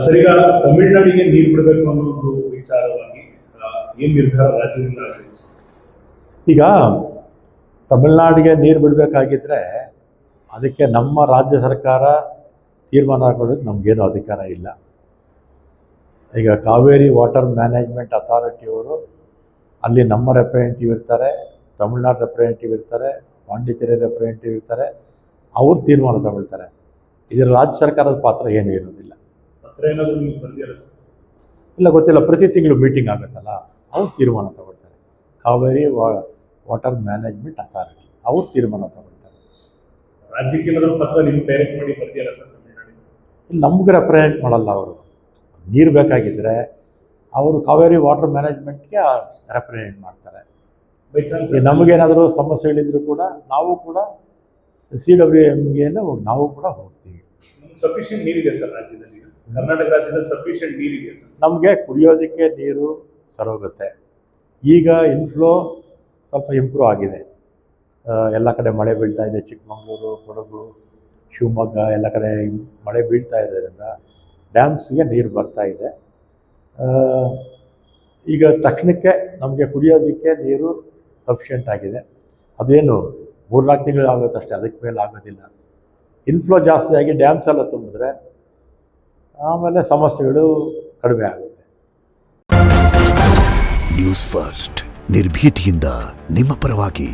Sir, ಈಗ ತಮಿಳುನಾಡಿಗೆ ನೀರು ಬಿಡಬೇಕು ಅನ್ನೋ ಒಂದು ವಿಚಾರವಾಗಿ ಏನು ನಿರ್ಧಾರ ರಾಜ್ಯದಿಂದ ಆಗಿದೆ? ಈಗ ತಮಿಳುನಾಡಿಗೆ ನೀರು ಬಿಡಬೇಕಾಗಿದ್ದರೆ ಅದಕ್ಕೆ ನಮ್ಮ ರಾಜ್ಯ ಸರ್ಕಾರ ತೀರ್ಮಾನ ಕೊಡೋದು ನಮಗೇನು ಅಧಿಕಾರ ಇಲ್ಲ. ಈಗ ಕಾವೇರಿ ವಾಟರ್ ಮ್ಯಾನೇಜ್ಮೆಂಟ್ ಅಥಾರಿಟಿಯವರು ಅಲ್ಲಿ ನಮ್ಮ ರೆಪ್ರೆಸೆಂಟೇಟಿವ್ ಇರ್ತಾರೆ, ತಮಿಳ್ನಾಡು ರೆಪ್ರೆಸೆಂಟೇಟಿವ್ ಇರ್ತಾರೆ, ಪಾಂಡಿಚೇರಿ ರೆಪ್ರೆಸೆಂಟೇಟಿವ್ ಇರ್ತಾರೆ, ಅವ್ರು ತೀರ್ಮಾನ ತಗೊಳ್ತಾರೆ. ಇದರ ರಾಜ್ಯ ಸರ್ಕಾರದ ಪಾತ್ರ ಏನೂ ಇರೋದಿಲ್ಲ. ಹತ್ರ ಏನಾದರೂ ನೀವು ಬಂದಿಲ್ಲ ಸರ್? ಇಲ್ಲ, ಗೊತ್ತಿಲ್ಲ. ಪ್ರತಿ ತಿಂಗಳು ಮೀಟಿಂಗ್ ಆಗುತ್ತಲ್ಲ, ಅವ್ರು ತೀರ್ಮಾನ ತಗೊಳ್ತಾರೆ. ಕಾವೇರಿ ವಾಟರ್ ಮ್ಯಾನೇಜ್ಮೆಂಟ್ ಅಥಾರಿಟಿ ಅವ್ರು ತೀರ್ಮಾನ ತಗೊಳ್ತಾರೆ. ರಾಜ್ಯಕ್ಕೆ ಏನಾದರೂ ಪತ್ರ ನೀವು ಡೈರೆಕ್ಟ್ ಮಾಡಿ ಬರ್ತೀರಾ ಸರ್ ತಮಿಳುನಾಡಿಗೆ? ಇಲ್ಲಿ ನಮ್ಗೆ ರೆಪ್ರೆಸೆಂಟ್ ಮಾಡಲ್ಲ. ಅವರು ನೀರು ಬೇಕಾಗಿದ್ದರೆ ಅವರು ಕಾವೇರಿ ವಾಟರ್ ಮ್ಯಾನೇಜ್ಮೆಂಟ್ಗೆ ರೆಪ್ರೆಸೆಂಟ್ ಮಾಡ್ತಾರೆ. ಬೈ ಚಾನ್ಸ್ ನಮಗೇನಾದರೂ ಸಮಸ್ಯೆಗಳಿದ್ರು ಕೂಡ ನಾವು ಕೂಡ CWMಗೆ ನಾವು ಕೂಡ ಹೋಗ್ತೀವಿ. ಸಫಿಷಿಯಂಟ್ ನೀರಿದೆ ಸರ್ ರಾಜ್ಯದಲ್ಲಿ? ಕರ್ನಾಟಕ ರಾಜ್ಯದಲ್ಲಿ ಸಫಿಷಿಯಂಟ್ ನೀರಿದೆ ಸರ್? ನಮಗೆ ಕುಡಿಯೋದಕ್ಕೆ ನೀರು ಸರೋಗುತ್ತೆ. ಈಗ ಇನ್ಫ್ಲೋ ಸ್ವಲ್ಪ ಇಂಪ್ರೂವ್ ಆಗಿದೆ. ಎಲ್ಲ ಕಡೆ ಮಳೆ ಬೀಳ್ತಾ ಇದೆ. ಚಿಕ್ಕಮಗಳೂರು, ಕೊಡಗು, ಶಿವಮೊಗ್ಗ ಎಲ್ಲ ಕಡೆ ಮಳೆ ಬೀಳ್ತಾ ಇರೋದ್ರಿಂದ ಡ್ಯಾಮ್ಸ್ಗೆ ನೀರು ಬರ್ತಾ ಇದೆ. ಈಗ ತಕ್ಷಣಕ್ಕೆ ನಮಗೆ ಕುಡಿಯೋದಕ್ಕೆ ನೀರು ಸಫಿಷಿಯೆಂಟ್ ಆಗಿದೆ. ಅದೇನು 3-4 ತಿಂಗಳು ಆಗುತ್ತಷ್ಟೇ, ಅದಕ್ಕೆ ಮೇಲೆ ಆಗೋದಿಲ್ಲ. ಇನ್ಫ್ಲೋ ಜಾಸ್ತಿ ಆಗಿ ಡ್ಯಾಮ್ಸ್ ಎಲ್ಲ ತುಂಬಿದ್ರೆ ಆಮೇಲೆ ಸಮಸ್ಯೆಗಳು ಕಡಿಮೆ ಆಗುತ್ತೆ. ನ್ಯೂಸ್ ಫಸ್ಟ್, ನಿರ್ಭೀತಿಯಿಂದ ನಿಮ್ಮ ಪರವಾಗಿ.